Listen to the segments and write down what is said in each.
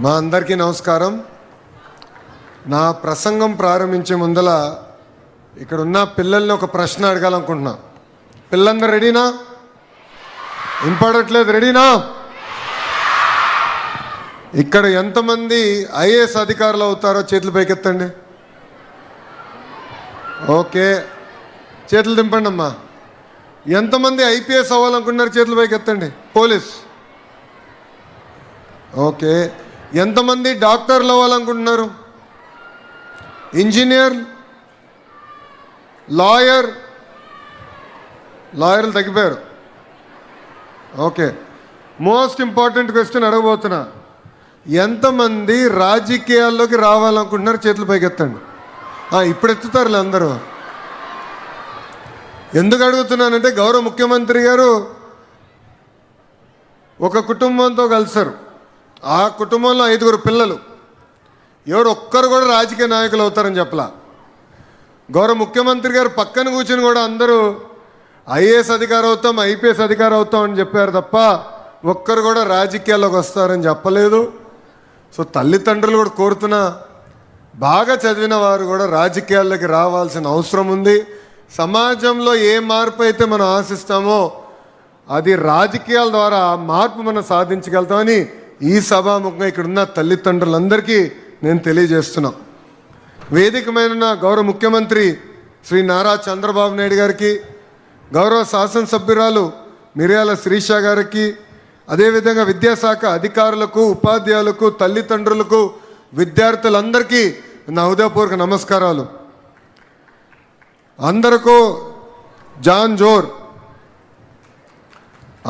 మా అందరికీ నమస్కారం. నా ప్రసంగం ప్రారంభించే ముందల ఇక్కడ ఉన్న పిల్లల్ని ఒక ప్రశ్న అడగాలనుకుంటున్నా. పిల్లలందరూ రెడీనా? వినపడట్లేదు, రెడీనా? ఇక్కడ ఎంతమంది ఐఏఎస్ అధికారులు అవుతారో చేతులు పైకెత్తండి. ఓకే, చేతులు దింపండి అమ్మా. ఎంతమంది ఐపీఎస్ అవ్వాలనుకుంటున్నారు? చేతులు పైకెత్తండి. పోలీస్. ఓకే, ఎంతమంది డాక్టర్లు అవ్వాలనుకుంటున్నారు? ఇంజనీర్, లాయర్లు తగ్గిపోయారు. ఓకే, మోస్ట్ ఇంపార్టెంట్ క్వశ్చన్ అడగబోతున్నా. ఎంతమంది రాజకీయాల్లోకి రావాలనుకుంటున్నారు? చేతులు పైకెత్తండి. ఇప్పుడు ఎత్తుతారులే అందరూ. ఎందుకు అడుగుతున్నానంటే గౌరవ ముఖ్యమంత్రి గారు ఒక కుటుంబంతో కలిసారు. ఆ కుటుంబంలో 5 పిల్లలు. ఎవరు ఒక్కరు కూడా రాజకీయ నాయకులు అవుతారని చెప్పలా. గౌరవ ముఖ్యమంత్రి గారు పక్కన కూర్చొని కూడా అందరూ ఐఏఎస్ అధికారి అవుతాం, ఐపీఎస్ అధికారి అవుతాం అని చెప్పారు తప్ప ఒక్కరు కూడా రాజకీయాల్లోకి వస్తారని చెప్పలేదు. సో తల్లిదండ్రులు కూడా కోరుతున్నా, బాగా చదివిన వారు కూడా రాజకీయాల్లోకి రావాల్సిన అవసరం ఉంది. సమాజంలో ఏ మార్పు అయితే మనం ఆశిస్తామో అది రాజకీయాల ద్వారా మార్పు మనం సాధించగలుగుతామని ఈ సభాముఖంగా ఇక్కడున్న తల్లిదండ్రులందరికీ నేను తెలియజేస్తున్నా. వేదికమైన గౌరవ ముఖ్యమంత్రి శ్రీ నారా చంద్రబాబు నాయుడు గారికి, గౌరవ శాసనసభ్యురాలు మిర్యాల శిరీష గారికి, అదేవిధంగా విద్యాశాఖ అధికారులకు, ఉపాధ్యాయులకు, తల్లిదండ్రులకు, విద్యార్థులందరికీ నా హృదయపూర్వక నమస్కారాలు. అందరికీ జాన్ జోర్,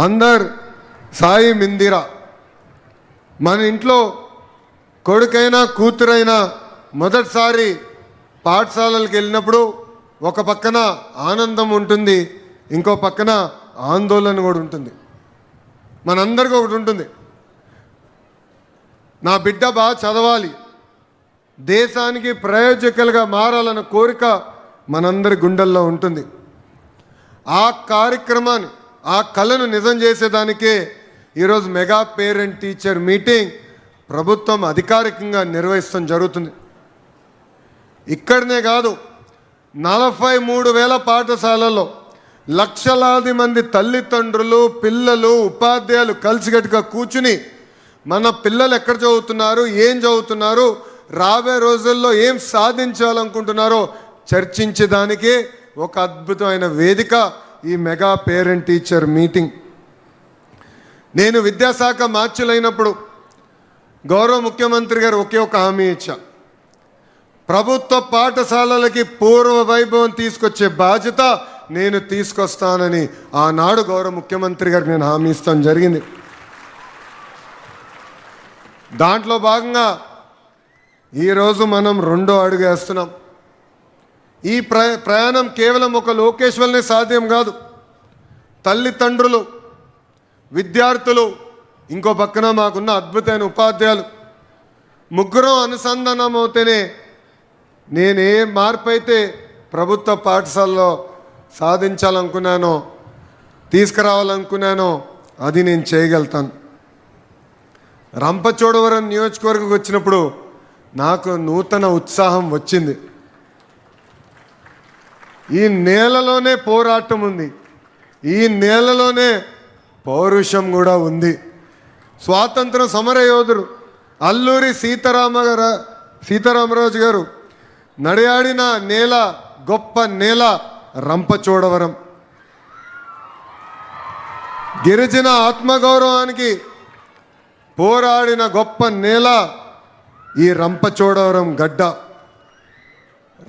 అందర్ సాయి మిందిరా. మన ఇంట్లో కొడుకైనా కూతురైనా మొదటిసారి పాఠశాలలకు వెళ్ళినప్పుడు ఒక పక్కన ఆనందం ఉంటుంది, ఇంకో పక్కన ఆందోళన కూడా ఉంటుంది. మనందరికీ ఒకటి ఉంటుంది, నా బిడ్డ బాగా చదవాలి, దేశానికి ప్రయోజకులుగా మారాలన్న కోరిక మనందరి గుండెల్లో ఉంటుంది. ఆ కార్యక్రమాన్ని, ఆ కళను నిజం చేసేదానికే ఈరోజు మెగా పేరెంట్ టీచర్ మీటింగ్ ప్రభుత్వం అధికారికంగా నిర్వహించడం జరుగుతుంది. ఇక్కడనే కాదు, 43,000 పాఠశాలల్లో లక్షలాది మంది తల్లిదండ్రులు, పిల్లలు, ఉపాధ్యాయులు కలిసికట్టుగా కూర్చుని మన పిల్లలు ఎక్కడ చదువుతున్నారు, ఏం చదువుతున్నారు, రాబోయే రోజుల్లో ఏం సాధించాలనుకుంటున్నారో చర్చించేదానికే ఒక అద్భుతమైన వేదిక ఈ మెగా పేరెంట్ టీచర్ మీటింగ్. నేను విద్యాశాఖ మార్చులైనప్పుడు గౌరవ ముఖ్యమంత్రి గారు ఒకే ఒక హామీ ఇచ్చా. ప్రభుత్వ పాఠశాలలకి పూర్వ వైభవం తీసుకొచ్చే బాధ్యత నేను తీసుకొస్తానని ఆనాడు గౌరవ ముఖ్యమంత్రి గారికి నేను హామీ ఇస్తాం జరిగింది. దాంట్లో భాగంగా ఈరోజు మనం 2వ అడుగు వేస్తున్నాం. ఈ ప్రయాణం కేవలం ఒక లోకేష్ వల్లనే సాధ్యం కాదు. తల్లిదండ్రులు, విద్యార్థులు, ఇంకో పక్కన మాకున్న అద్భుతమైన ఉపాధ్యాయులు, ముగ్గురం అనుసంధానం అవుతేనే నేను ఏ మార్పు అయితే ప్రభుత్వ పాఠశాలలో సాధించాలనుకున్నానో, తీసుకురావాలనుకున్నానో అది నేను చేయగలుగుతాను. రంపచోడవరం నియోజకవర్గం వచ్చినప్పుడు నాకు నూతన ఉత్సాహం వచ్చింది. ఈ నేలలోనే పోరాటం ఉంది, ఈ నేలలోనే పౌరుషం కూడా ఉంది. స్వాతంత్ర సమరయోధుడు అల్లూరి సీతారామరాజు గారు నడియాడిన నేల, గొప్ప నేల రంపచోడవరం. గిరిజన ఆత్మగౌరవానికి పోరాడిన గొప్ప నేల ఈ రంపచోడవరం గడ్డ.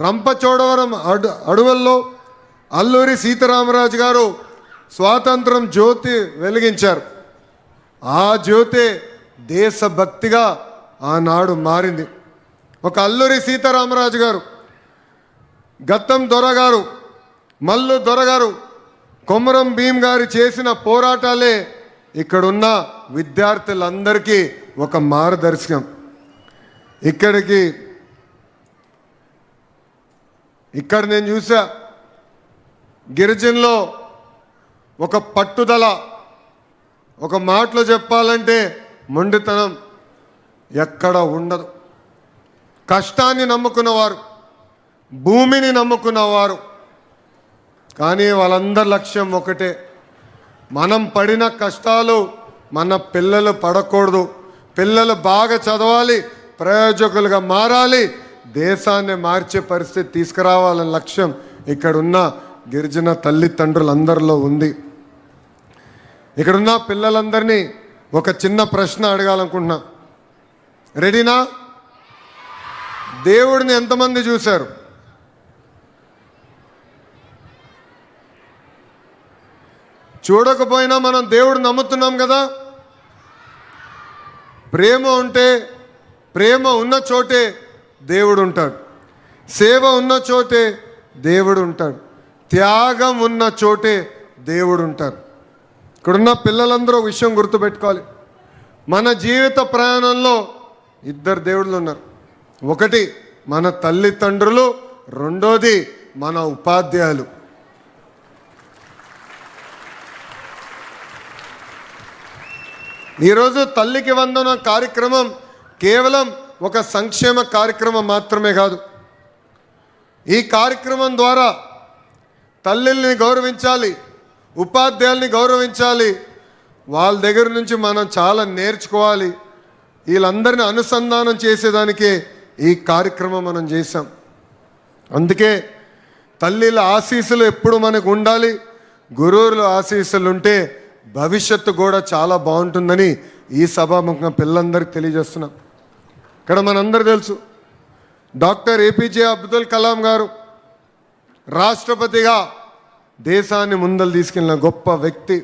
రంపచోడవరం అడవుల్లో అల్లూరి సీతారామరాజు గారు స్వాతంత్రం జ్యోతి వెలిగించారు. ఆ జ్యోతి దేశభక్తిగా ఆనాడు మారింది. ఒక అల్లూరి సీతారామరాజు గారు, గత్తం దొరగారు, మల్లు దొరగారు, కొమరం భీం గారు చేసిన పోరాటాలే ఇక్కడున్న విద్యార్థులందరికీ ఒక మార్గదర్శకం. ఇక్కడ నేను చూసా, గిరిజనులో ఒక పట్టుదల, ఒక మాటలో చెప్పాలంటే మొండితనం. ఎక్కడ ఉండదు. కష్టాన్ని నమ్ముకున్నవారు, భూమిని నమ్ముకున్నవారు, కానీ వాళ్ళందరి లక్ష్యం ఒకటే, మనం పడిన కష్టాలు మన పిల్లలు పడకూడదు, పిల్లలు బాగా చదవాలి, ప్రయోజకులుగా మారాలి, దేశాన్ని మార్చే పరిస్థితి తీసుకురావాలనే లక్ష్యం ఇక్కడున్న గిరిజన తల్లిదండ్రులందరిలో ఉంది. ఇక్కడున్న పిల్లలందరినీ ఒక చిన్న ప్రశ్న అడగాలనుకుంటున్నా. రెడీనా? దేవుడిని ఎంతమంది చూశారు? చూడకపోయినా మనం దేవుడు నమ్ముతున్నాం కదా. ప్రేమ ఉంటే, ప్రేమ ఉన్న చోటే దేవుడు ఉంటాడు, సేవ ఉన్న చోటే దేవుడు ఉంటాడు, త్యాగం ఉన్న చోటే దేవుడు ఉంటాడు. ఇక్కడున్న పిల్లలందరూ విషయం గుర్తుపెట్టుకోవాలి. మన జీవిత ప్రయాణంలో ఇద్దరు దేవుళ్ళు ఉన్నారు. ఒకటి మన తల్లిదండ్రులు, రెండోది మన ఉపాధ్యాయులు. ఈరోజు తల్లికి వందనం కార్యక్రమం కేవలం ఒక సంక్షేమ కార్యక్రమం మాత్రమే కాదు. ఈ కార్యక్రమం ద్వారా తల్లిని గౌరవించాలి, ఉపాధ్యాయుల్ని గౌరవించాలి, వాళ్ళ దగ్గర నుంచి మనం చాలా నేర్చుకోవాలి. వీళ్ళందరినీ అనుసంధానం చేసేదానికే ఈ కార్యక్రమం మనం చేశాం. అందుకే తల్లిల ఆశీస్సులు ఎప్పుడు మనకు ఉండాలి, గురువుల ఆశీస్సులు ఉంటే భవిష్యత్తు కూడా చాలా బాగుంటుందని ఈ సభాముఖంగా పిల్లలందరికీ తెలియజేస్తున్నాం. ఇక్కడ మనందరూ తెలుసు, డాక్టర్ ఏపీజే అబ్దుల్ కలాం గారు రాష్ట్రపతిగా దేశాన్ని ముందలు తీసుకెళ్ళిన గొప్ప వ్యక్తి.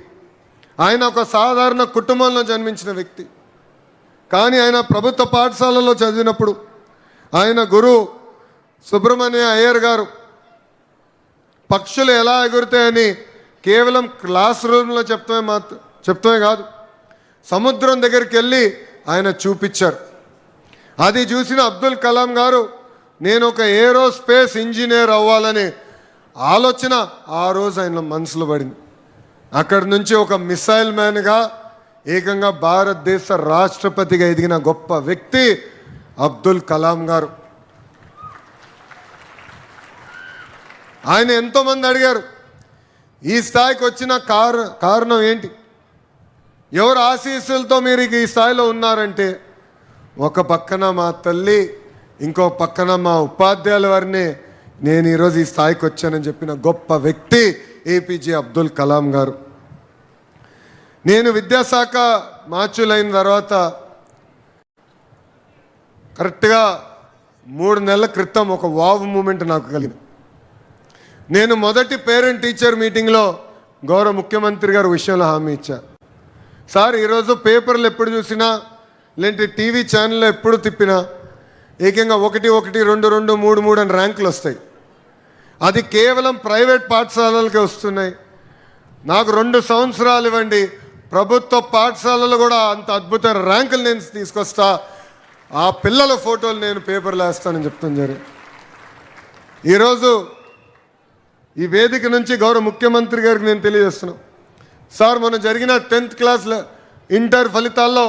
ఆయన ఒక సాధారణ కుటుంబంలో జన్మించిన వ్యక్తి. కానీ ఆయన ప్రభుత్వ పాఠశాలలో చదివినప్పుడు ఆయన గురువు సుబ్రహ్మణ్య అయ్యర్ గారు పక్షులు ఎలా ఎగురుతాయని కేవలం క్లాస్ రూమ్లో చెప్తమే కాదు, సముద్రం దగ్గరికి వెళ్ళి ఆయన చూపించారు. అది చూసిన అబ్దుల్ కలాం గారు నేను ఒక ఏరోస్పేస్ ఇంజనీర్ అవ్వాలని ఆలోచన ఆ రోజు ఆయన మనసులో పడింది. అక్కడి నుంచి ఒక మిసైల్ మ్యాన్గా ఏకంగా భారతదేశ రాష్ట్రపతిగా ఎదిగిన గొప్ప వ్యక్తి అబ్దుల్ కలాం గారు. ఆయన ఎంతోమంది అడిగారు ఈ స్థాయికి వచ్చిన కారణం ఏంటి, ఎవరు ఆశీస్సులతో మీరు ఈ స్థాయిలో ఉన్నారంటే, ఒక పక్కన మా తల్లి, ఇంకో పక్కన మా ఉపాధ్యాయుల వారిని నేను ఈరోజు ఈ స్థాయికి వచ్చానని చెప్పిన గొప్ప వ్యక్తి ఏపీజే అబ్దుల్ కలాం గారు. నేను విద్యాశాఖ మార్చులైన తర్వాత కరెక్ట్గా 3 నెలల క్రితం ఒక వావ్ మూమెంట్ నాకు కలిగింది. నేను మొదటి పేరెంట్ టీచర్ మీటింగ్లో గౌరవ ముఖ్యమంత్రి గారు విషయంలో హామీ ఇచ్చారు. సార్, ఈరోజు పేపర్లు ఎప్పుడు చూసినా లేదంటే టీవీ ఛానల్లో ఎప్పుడు తిప్పినా ఏకంగా 1, 1, 2, 2, 3, 3 అని ర్యాంకులు వస్తాయి. అది కేవలం ప్రైవేట్ పాఠశాలలకే వస్తున్నాయి. నాకు 2 సంవత్సరాలు ఇవ్వండి, ప్రభుత్వ పాఠశాలలు కూడా అంత అద్భుతమైన ర్యాంకులు నేను తీసుకొస్తా, ఆ పిల్లల ఫోటోలు నేను పేపర్లో వేస్తానని చెప్తాను జరిగింది. ఈరోజు ఈ వేదిక నుంచి గౌరవ ముఖ్యమంత్రి గారికి నేను తెలియజేస్తున్నాను. సార్, మనం జరిగిన 10th క్లాస్ ఇంటర్ ఫలితాల్లో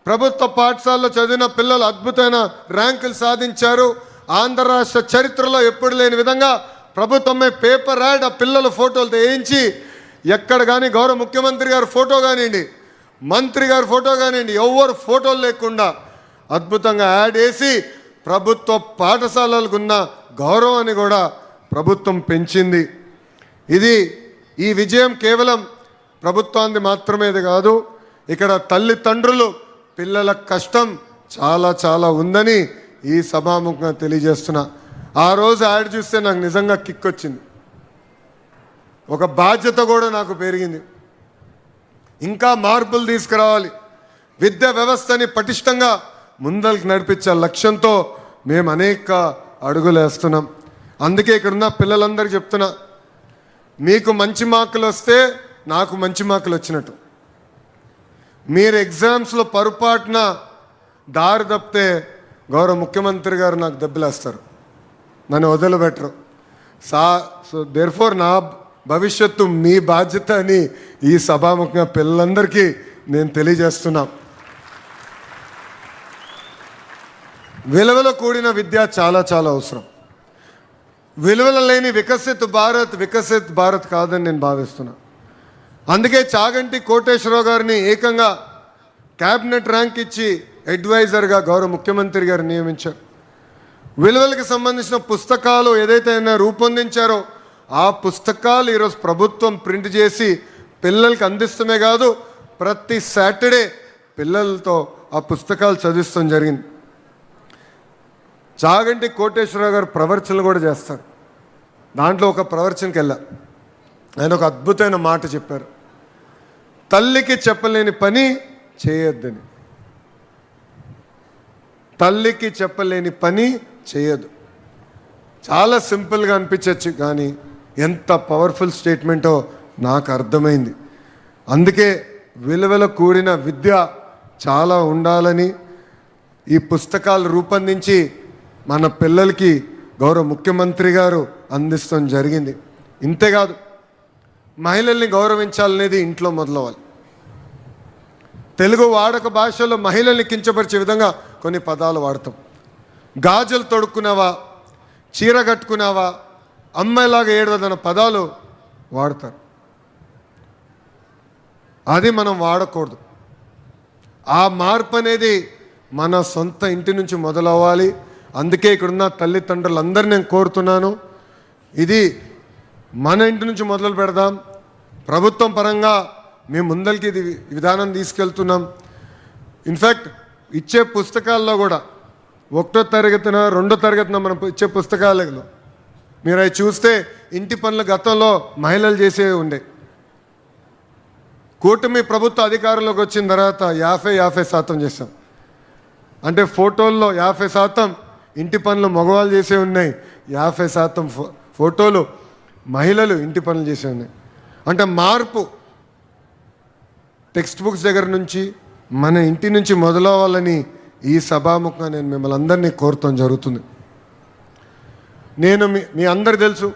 ప్రభుత్వ పాఠశాలలో చదివిన పిల్లలు అద్భుతమైన ర్యాంకులు సాధించారు. ఆంధ్ర రాష్ట్ర చరిత్రలో ఎప్పుడు లేని విధంగా ప్రభుత్వమే పేపర్ యాడ్ ఆ పిల్లల ఫోటోలతో వేయించి, ఎక్కడ కానీ గౌరవ ముఖ్యమంత్రి గారి ఫోటో కానివ్వండి, మంత్రి గారి ఫోటో కానివ్వండి, ఎవరు ఫోటోలు లేకుండా అద్భుతంగా యాడ్ వేసి ప్రభుత్వ పాఠశాలలకు ఉన్న గౌరవాన్ని కూడా ప్రభుత్వం పెంచింది. ఈ విజయం కేవలం ప్రభుత్వాన్ని మాత్రమేది కాదు, ఇక్కడ తల్లిదండ్రులు పిల్లల కష్టం చాలా చాలా ఉందని ఈ సభాముఖంగా తెలియజేస్తున్నా. ఆ రోజు యాడ్ చూస్తే నాకు నిజంగా కిక్ వచ్చింది, ఒక బాధ్యత కూడా నాకు పెరిగింది. ఇంకా మార్పులు తీసుకురావాలి, విద్యా వ్యవస్థని పటిష్టంగా ముందరికి నడిపించే లక్ష్యంతో మేము అనేక అడుగులు వేస్తున్నాం. అందుకే ఇక్కడున్న పిల్లలందరికీ చెప్తున్నా, మీకు మంచి మార్కులు వస్తే నాకు మంచి మార్కులు వచ్చినట్టు. మీరు ఎగ్జామ్స్లో పొరపాటున దారి తప్పితే గౌరవ ముఖ్యమంత్రి గారు నాకు దెబ్బలేస్తారు, నన్ను వదిలిపెట్టరు. సో దేర్ఫోర్ నా భవిష్యత్తు మీ బాధ్యత అని ఈ సభాముఖంగా పిల్లలందరికీ నేను తెలియజేస్తున్నా. విలువల కూడిన విద్య చాలా చాలా అవసరం. విలువలు లేని వికసిత్ భారత్ కాదని నేను భావిస్తున్నా. అందుకే చాగంటి కోటేశ్వరరావు గారిని ఏకంగా క్యాబినెట్ ర్యాంక్ ఇచ్చి అడ్వైజర్గా గౌరవ ముఖ్యమంత్రి గారు నియమించారు. విలువలకు సంబంధించిన పుస్తకాలు ఏదైతే ఆయన రూపొందించారో ఆ పుస్తకాలు ఈరోజు ప్రభుత్వం ప్రింట్ చేసి పిల్లలకి అందిస్తమే కాదు, ప్రతి సాటర్డే పిల్లలతో ఆ పుస్తకాలు చదివిస్తాం జరిగింది. చాగంటి కోటేశ్వరరావు గారు ప్రవచనలు కూడా చేస్తారు. దాంట్లో ఒక ప్రవచనకి వెళ్ళా, ఆయన ఒక అద్భుతమైన మాట చెప్పారు. తల్లికి చెప్పలేని పని చేయొద్దని. తల్లికి చెప్పలేని పని చేయదు. చాలా సింపుల్గా అనిపించవచ్చు, కానీ ఎంత పవర్ఫుల్ స్టేట్మెంటో నాకు అర్థమైంది. అందుకే విలువల కూడిన విద్య చాలా ఉండాలని ఈ పుస్తకాలు రూపొందించి మన పిల్లలకి గౌరవ ముఖ్యమంత్రి గారు అందిస్తాం జరిగింది. ఇంతేకాదు, మహిళల్ని గౌరవించాలనేది ఇంట్లో మొదలవ్వాలి. తెలుగు వాడక భాషలో మహిళల్ని కించపరిచే విధంగా కొన్ని పదాలు వాడతాం. గాజులు తొడుక్కున్నావా, చీర కట్టుకున్నావా, అమ్మాయిలాగా ఏడవదన్న పదాలు వాడతారు. అది మనం వాడకూడదు. ఆ మార్పు అనేది మన సొంత ఇంటి నుంచి మొదలవ్వాలి. అందుకే ఇక్కడున్న తల్లిదండ్రులందరినీ నేను కోరుతున్నాను, ఇది మన ఇంటి నుంచి మొదలు పెడదాం. ప్రభుత్వం పరంగా మేము ముందరికి ఇది విధానం తీసుకెళ్తున్నాం. ఇన్ఫ్యాక్ట్ ఇచ్చే పుస్తకాల్లో కూడా 1వ తరగతిన 2వ తరగతిన మనం ఇచ్చే పుస్తకాలలో మీరు అవి చూస్తే ఇంటి పనులు గతంలో మహిళలు చేసేవి ఉండే. కూటమి ప్రభుత్వ అధికారంలోకి వచ్చిన తర్వాత 50% చేస్తాం. అంటే ఫోటోల్లో 50% ఇంటి పనులు మగవాళ్ళు చేసే ఉన్నాయి, 50% ఫోటోలు మహిళలు ఇంటి పనులు చేసే ఉన్నాయి. అంటే మార్పు టెక్స్ట్ బుక్స్ దగ్గర నుంచి మన ఇంటి నుంచి మొదలవ్వాలని ఈ సభాముఖంగా నేను మిమ్మల్ని అందరినీ కోరటం జరుగుతుంది. నేను మీ అందరు తెలుసు,